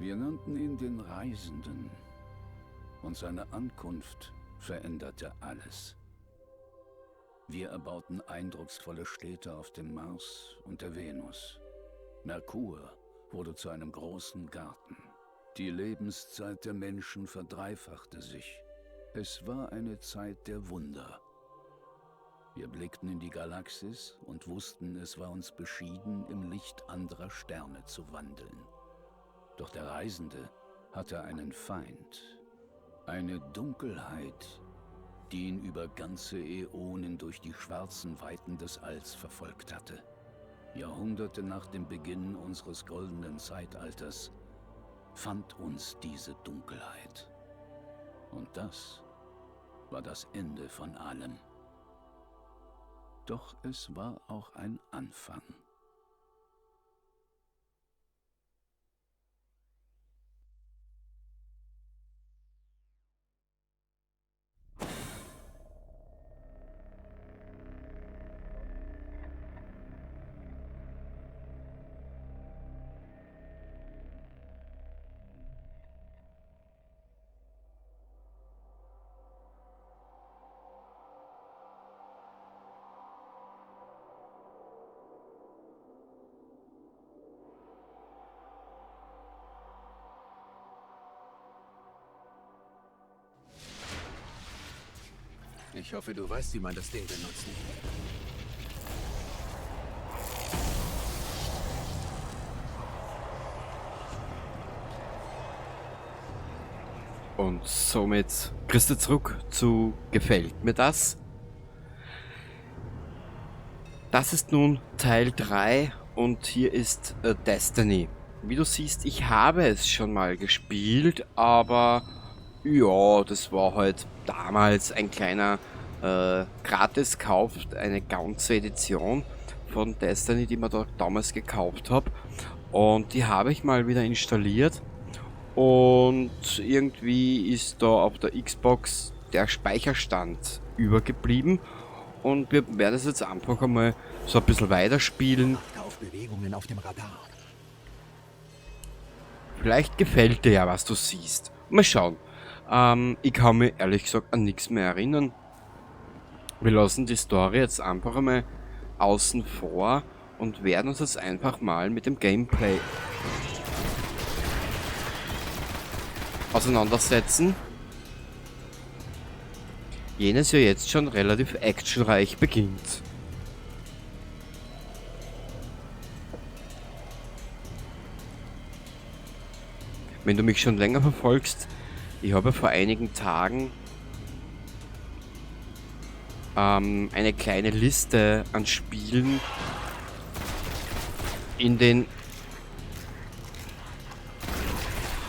Wir nannten ihn den Reisenden. Und seine Ankunft veränderte alles. Wir erbauten eindrucksvolle Städte auf dem Mars und der Venus. Merkur wurde zu einem großen Garten. Die Lebenszeit der Menschen verdreifachte sich. Es war eine Zeit der Wunder. Wir blickten in die Galaxis und wussten, es war uns beschieden, im Licht anderer Sterne zu wandeln. Doch der Reisende hatte einen Feind. Eine Dunkelheit, die ihn über ganze Äonen durch die schwarzen Weiten des Alls verfolgt hatte. Jahrhunderte nach dem Beginn unseres goldenen Zeitalters fand uns diese Dunkelheit. Und das war das Ende von allem. Doch es war auch ein Anfang. Ich hoffe, du weißt, wie man das Ding benutzt. Und somit kriegst du zurück zu Gefällt mir das? Das ist nun Teil 3 und hier ist Destiny. Wie du siehst, ich habe es schon mal gespielt, aber ja, das war halt damals ein kleiner Gratis-Kauf, eine ganze Edition von Destiny, die man da damals gekauft habe. Und die habe ich mal wieder installiert. Und irgendwie ist da auf der Xbox der Speicherstand übergeblieben. Und wir werden es jetzt einfach einmal so ein bisschen weiterspielen. Achte auf Bewegungen auf dem Radar. Vielleicht gefällt dir ja, was du siehst. Mal schauen. Ich kann mich ehrlich gesagt an nichts mehr erinnern. Wir lassen die Story jetzt einfach einmal außen vor und werden uns jetzt einfach mal mit dem Gameplay auseinandersetzen. Jenes ja jetzt schon relativ actionreich beginnt. Wenn du mich schon länger verfolgst, ich habe vor einigen Tagen eine kleine Liste an Spielen in den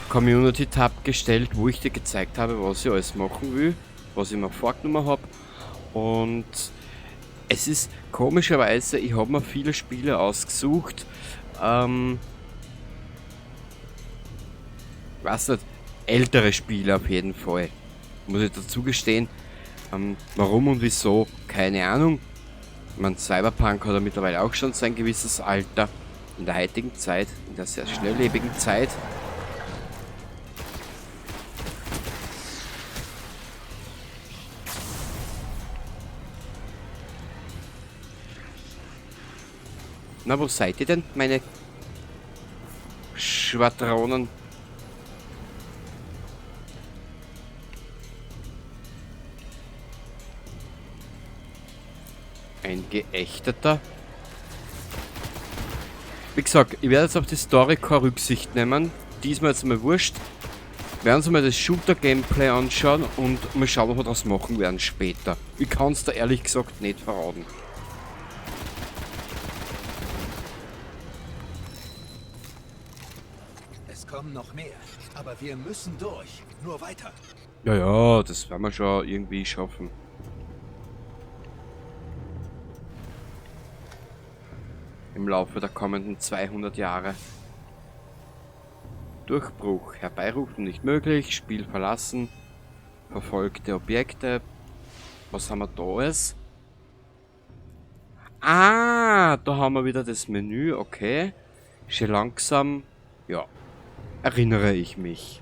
Community Tab gestellt, wo ich dir gezeigt habe, was ich alles machen will, was ich mir vorgenommen habe. Und es ist komischerweise, ich habe mir viele Spiele ausgesucht, weiß nicht, ältere Spiele auf jeden Fall, muss ich dazu gestehen. Warum und wieso, keine Ahnung. Man, Cyberpunk hat ja mittlerweile auch schon sein gewisses Alter. In der heutigen Zeit, in der sehr schnelllebigen Zeit. Na, wo seid ihr denn, meine Schwadronen? Ein geächteter. Wie gesagt, ich werde jetzt auf die Story keine Rücksicht nehmen. Diesmal jetzt mal wurscht. Wir werden uns mal das Shooter-Gameplay anschauen und mal schauen, was wir daraus machen werden später. Ich kann es da ehrlich gesagt nicht verraten. Es kommen noch mehr, aber wir müssen durch. Nur weiter. Ja, ja, das werden wir schon irgendwie schaffen. Im Laufe der kommenden 200 Jahre. Durchbruch. Herbeirufen nicht möglich. Spiel verlassen. Verfolgte Objekte. Was haben wir da alles? Ah, da haben wir wieder das Menü. Okay. Schon langsam. Ja. erinnere ich mich.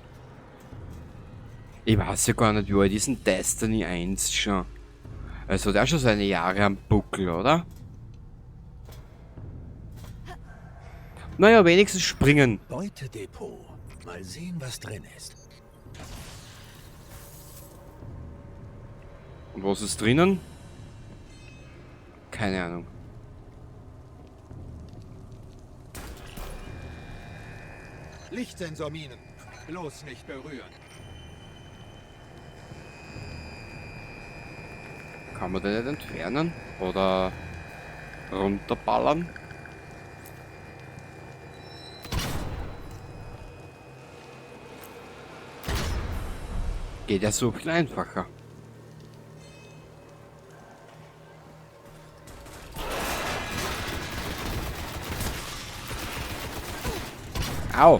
Ich weiß ja gar nicht, wie alt ist denn Destiny 1 schon? Also der hat schon seine Jahre am Buckel, oder? Naja, wenigstens springen. Beutedepot. Mal sehen, was drin ist. Und was ist drinnen? Keine Ahnung. Lichtsensorminen. Bloß nicht berühren. Kann man den nicht entfernen? Oder runterballern? Geht ja so viel einfacher. Au!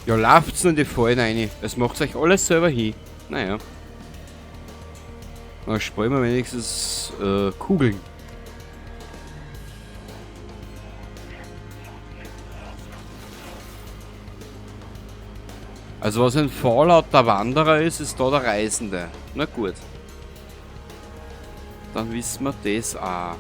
Ja, lauft's nur in die Fallen rein. Es macht euch alles selber hin. Naja. Dann sparen wir wenigstens Kugeln. Also was ein Fallout der Wanderer ist, ist da der Reisende. Na gut. Dann wissen wir das auch.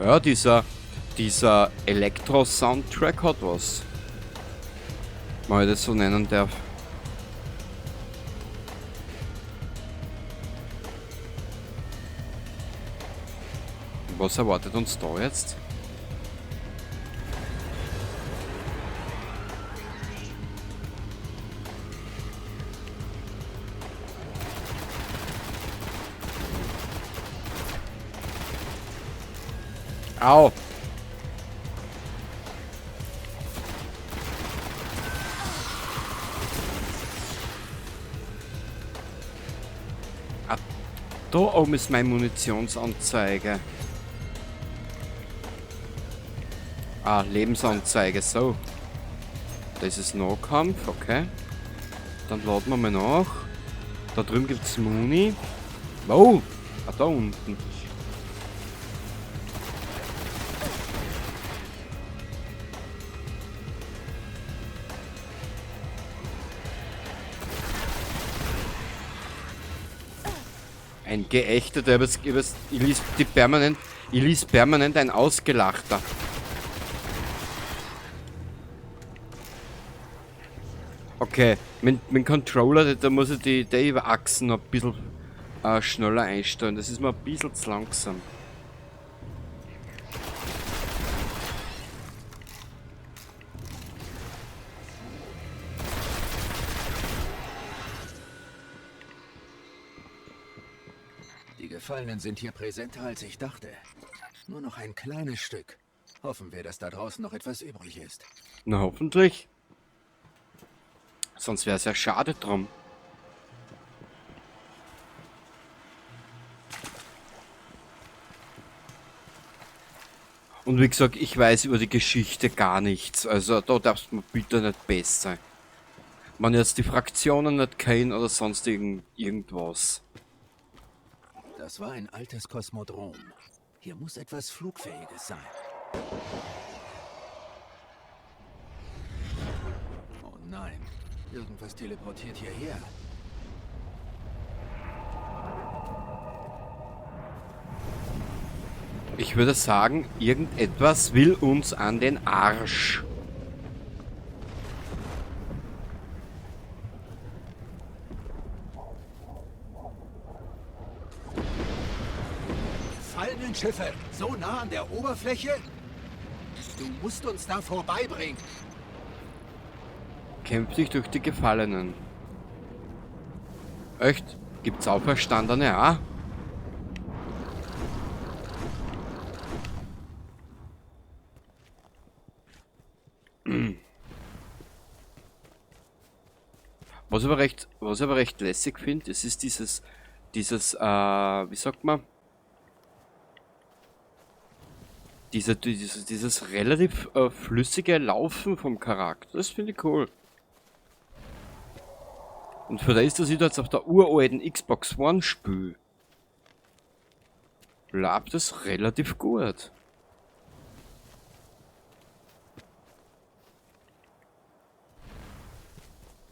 Ja, dieser Elektro-Soundtrack hat was. Wenn man das so nennen darf. Was erwartet uns da jetzt? Au! Ah, da oben ist meine Munitionsanzeige. Ah, Lebensanzeige, so. Das ist Nahkampf, okay. Dann laden wir mal nach. Da drüben gibt es Muni. Wow! Ah, da unten. Ein geächteter, ich lies permanent ein Ausgelachter. Okay, mein Controller, da muss ich die Achsen noch ein bisschen schneller einstellen. Das ist mir ein bisschen zu langsam. Die Gefallenen sind hier präsenter, als ich dachte. Nur noch ein kleines Stück. Hoffen wir, dass da draußen noch etwas übrig ist. Na, hoffentlich. Sonst wäre es ja schade drum. Und wie gesagt, ich weiß über die Geschichte gar nichts. Also da darfst du mir bitte nicht besser sein. Man jetzt die Fraktionen nicht kennen oder sonst irgendwas. Das war ein altes Kosmodrom. Hier muss etwas Flugfähiges sein. Oh nein, irgendwas teleportiert hierher. Ich würde sagen, irgendetwas will uns an den Arsch. Gefallenen Schiffe, so nah an der Oberfläche? Du musst uns da vorbeibringen. Kämpft sich durch die Gefallenen. Echt? Gibt's Auferstandene auch? Was ich aber recht lässig finde, es ist wie sagt man, dieses relativ flüssige Laufen vom Charakter. Das finde ich cool. Und für das, dass ich da jetzt auf der uralten Xbox One spiele, bleibt das relativ gut.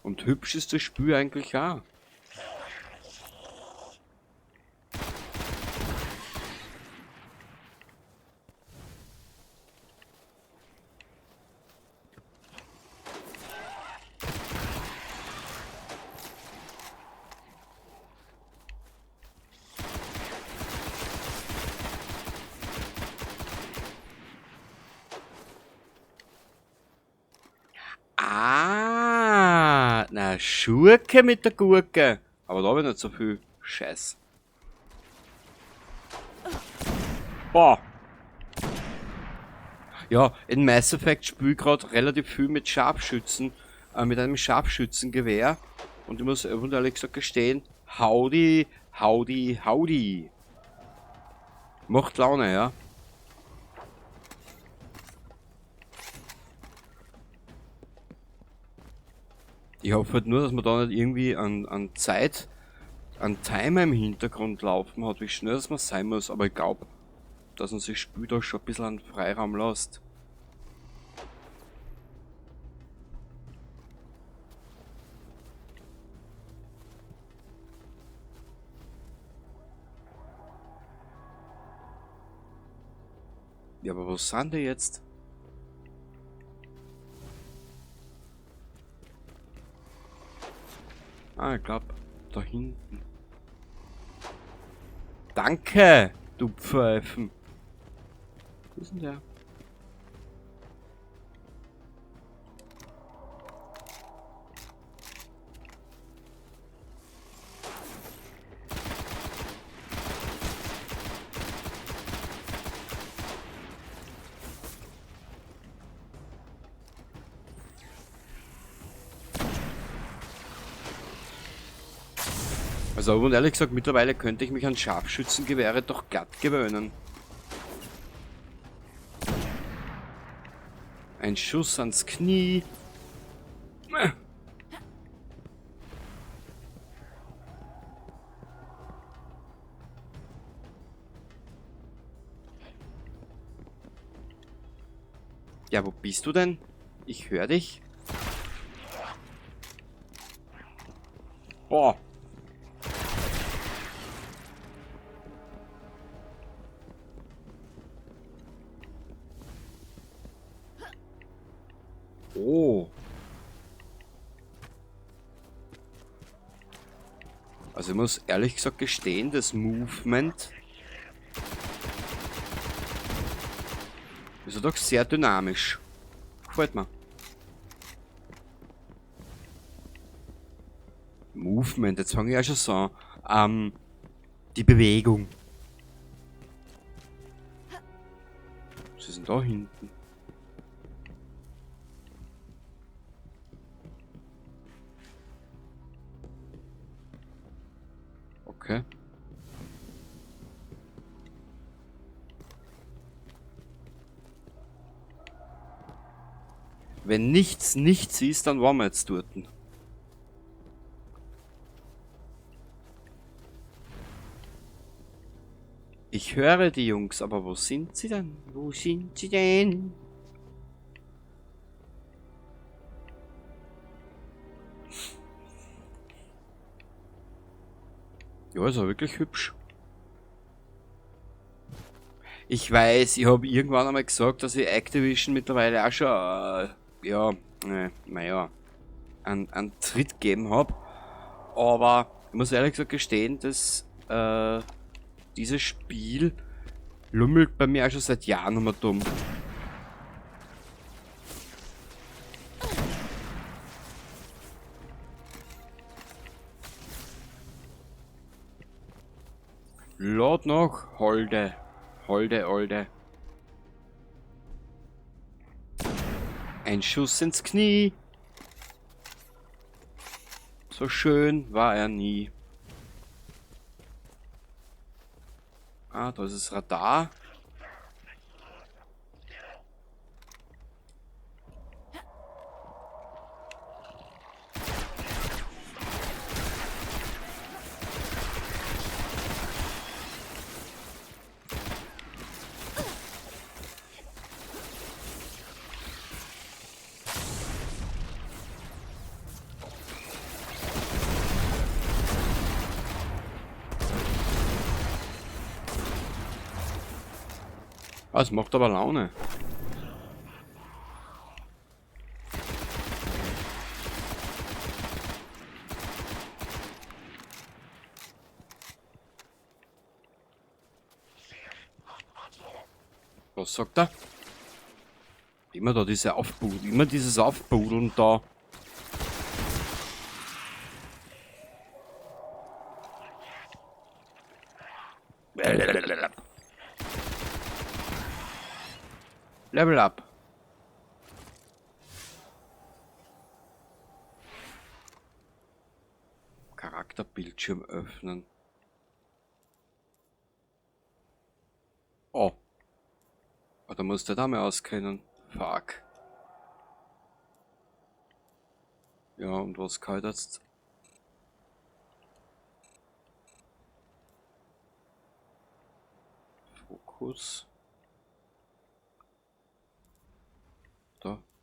Und hübsch ist das Spiel eigentlich auch. Ah, na, Schurke mit der Gurke. Aber da habe ich nicht so viel Scheiß. Boah. Ja, in Mass Effect spiele ich gerade relativ viel mit Scharfschützen, mit einem Scharfschützengewehr. Und ich muss ehrlich gesagt gestehen, howdy, howdy, howdy. Macht Laune, ja. Ich hoffe halt nur, dass man da nicht irgendwie an Timer im Hintergrund laufen hat, wie schnell das man sein muss. Aber ich glaube, dass uns das Spiel da schon ein bisschen an Freiraum lässt. Ja, aber wo sind die jetzt? Ah, ich glaube, da hinten. Danke, du Pfeifen. Wo ist denn der? Also, und ehrlich gesagt, mittlerweile könnte ich mich an Scharfschützengewehre doch glatt gewöhnen. Ein Schuss ans Knie. Ja, wo bist du denn? Ich höre dich. Boah. Oh. Also ich muss ehrlich gesagt gestehen, das Movement ist ja doch sehr dynamisch. Gefällt mir. Movement, jetzt fange ich ja schon so an. Die Bewegung. Was ist denn da hinten? Okay. Wenn nichts ist, dann waren wir jetzt dort. Ich höre die Jungs, aber wo sind sie denn? Wo sind sie denn? Ja, ist auch wirklich hübsch. Ich weiß, ich habe irgendwann einmal gesagt, dass ich Activision mittlerweile auch schon, naja, einen Tritt gegeben habe. Aber ich muss ehrlich gesagt gestehen, dass dieses Spiel lummelt bei mir auch schon seit Jahren nochmal dumm. Lad noch, Holde. Holde, Olde. Ein Schuss ins Knie. So schön war er nie. Ah, da ist das Radar. Ah, es macht aber Laune. Was sagt er? Immer da diese Aufbudeln, immer dieses Aufbudeln da. Level up. Charakterbildschirm öffnen. Oh. Oh, da muss der Dame auskennen. Fuck. Ja, und was kann ich jetzt? Fokus.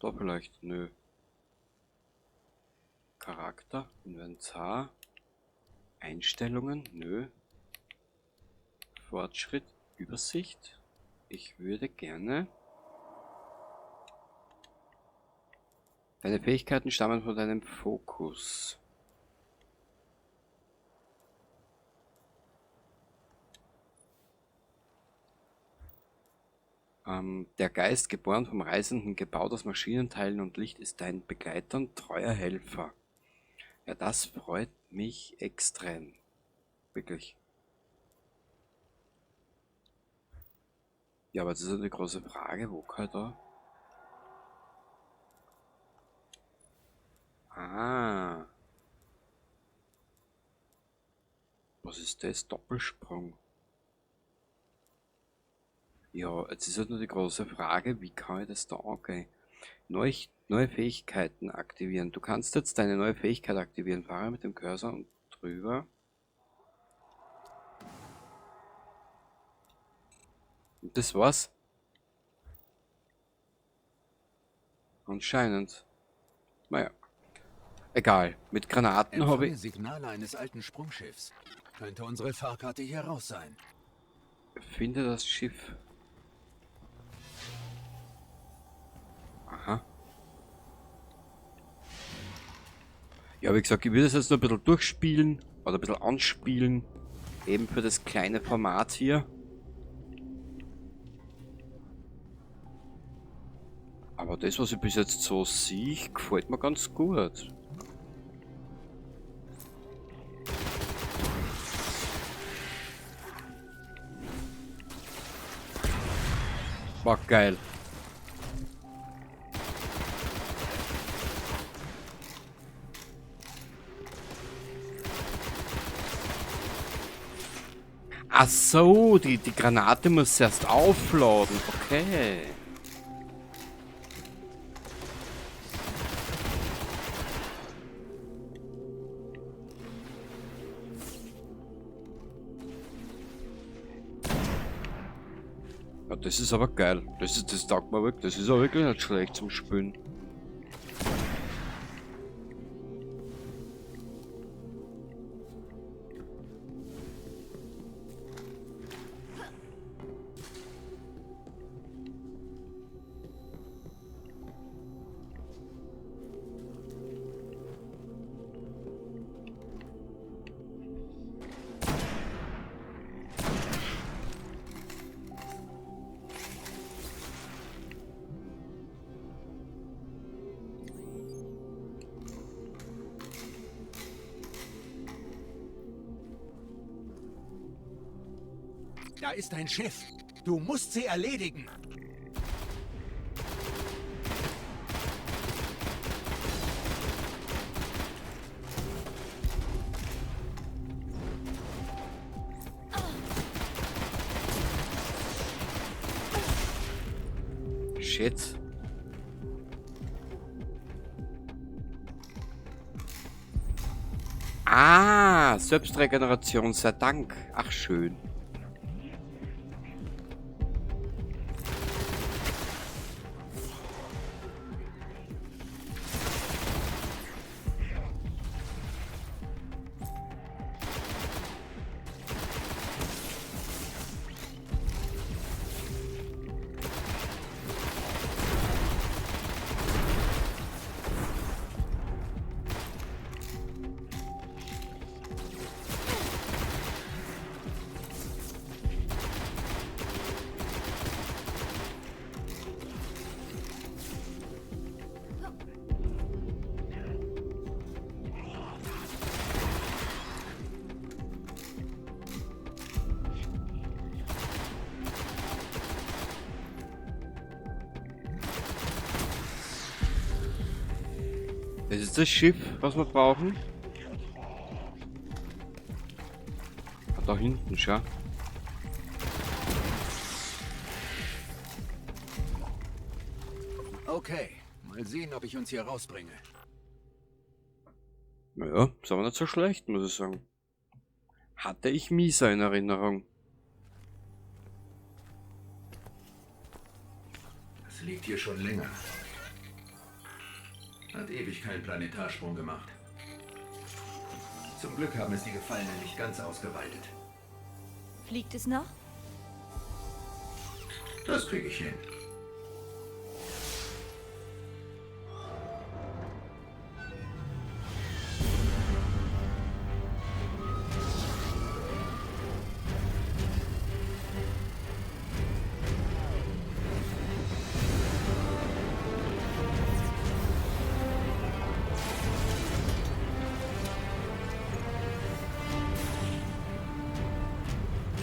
Da vielleicht. Nö. Charakter, Inventar. Einstellungen. Nö. Fortschritt, Übersicht. Ich würde gerne... Deine Fähigkeiten stammen von deinem Fokus. Der Geist, geboren vom Reisenden, gebaut aus Maschinenteilen und Licht, ist dein Begleiter und treuer Helfer. Ja, das freut mich extrem. Wirklich. Ja, aber das ist eine große Frage. Wo kann ich da? Ah. Was ist das? Doppelsprung. Ja, jetzt ist halt nur die große Frage, wie kann ich das da angehen? Neue Fähigkeiten aktivieren. Du kannst jetzt deine neue Fähigkeit aktivieren. Fahre mit dem Cursor und drüber. Und das war's. Anscheinend. Naja. Egal. Mit Granaten habe ich... Signale eines alten Sprungschiffs. Könnte unsere Fahrkarte hier raus sein. Finde das Schiff. Aha. Ja, wie gesagt, ich würde es jetzt noch ein bisschen durchspielen. Oder ein bisschen anspielen. Eben für das kleine Format hier. Aber das, was ich bis jetzt so sehe, gefällt mir ganz gut. War geil. Ach so, die Granate muss erst aufladen. Okay. Ja, das ist aber geil. Das taugt mir wirklich. Das ist auch wirklich nicht schlecht zum Spielen. Da ist ein Schiff. Du musst sie erledigen. Shit. Ah, Selbstregeneration, sei Dank. Ach, schön. Das ist das Schiff, was wir brauchen. Da hinten, schau. Okay, mal sehen, ob ich uns hier rausbringe. Naja, ist aber nicht so schlecht, muss ich sagen. Hatte ich Misa in Erinnerung. Das liegt hier schon länger. Hat ewig keinen Planetarsprung gemacht. Zum Glück haben es die Gefallenen nicht ganz ausgeweitet. Fliegt es noch? Das kriege ich hin.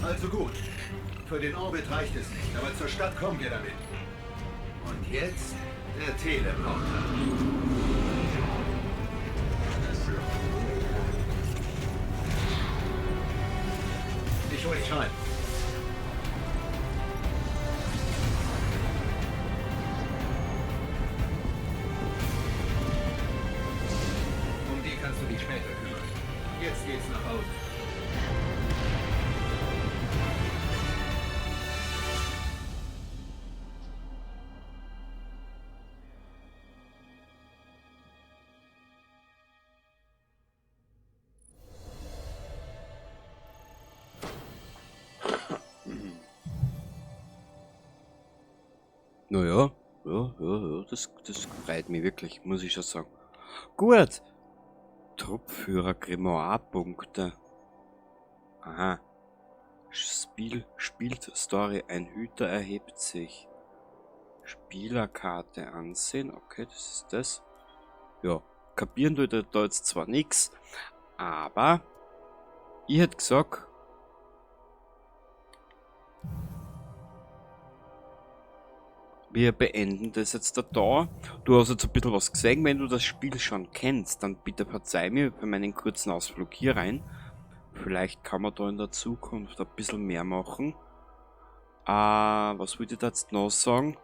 Also gut. Für den Orbit reicht es nicht, aber zur Stadt kommen wir damit. Und jetzt der Teleporter. Ich hol dich rein. Um die kannst du dich später kümmern. Jetzt geht's nach Hause. Naja, das freut mich wirklich, muss ich schon sagen. Gut. Truppführer Grimoire-Punkte. Aha. Spielt Story. Ein Hüter erhebt sich. Spielerkarte ansehen. Okay, das ist das. Ja, kapieren tut da jetzt zwar nichts, aber ich hätte gesagt, wir beenden das jetzt da. Du hast jetzt ein bisschen was gesehen. Wenn du das Spiel schon kennst, dann bitte verzeih mir für meinen kurzen Ausflug hier rein. Vielleicht kann man da in der Zukunft ein bisschen mehr machen. Was würde ich da jetzt noch sagen?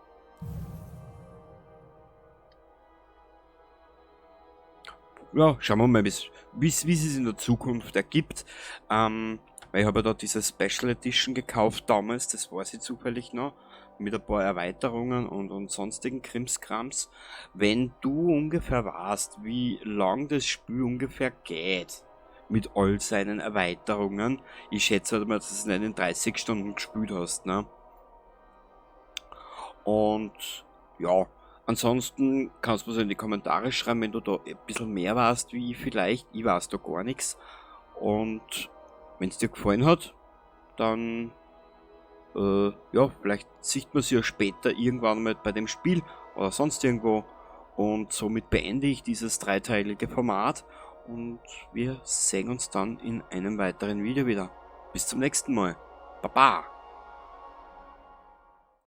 Ja, schauen wir mal, wie es sich in der Zukunft ergibt. Weil ich habe ja da diese Special Edition gekauft damals, das weiß ich zufällig noch, mit ein paar Erweiterungen und sonstigen Krimskrams. Wenn du ungefähr weißt, wie lang das Spiel ungefähr geht, mit all seinen Erweiterungen, ich schätze halt mal, dass du es nicht in 30 Stunden gespielt hast, ne? Und ja, ansonsten kannst du mir so in die Kommentare schreiben, wenn du da ein bisschen mehr weißt wie ich vielleicht. Ich weiß da gar nichts. Und wenn es dir gefallen hat, dann ja, vielleicht sieht man sich ja später irgendwann mal bei dem Spiel oder sonst irgendwo. Und somit beende ich dieses dreiteilige Format und wir sehen uns dann in einem weiteren Video wieder. Bis zum nächsten Mal. Baba!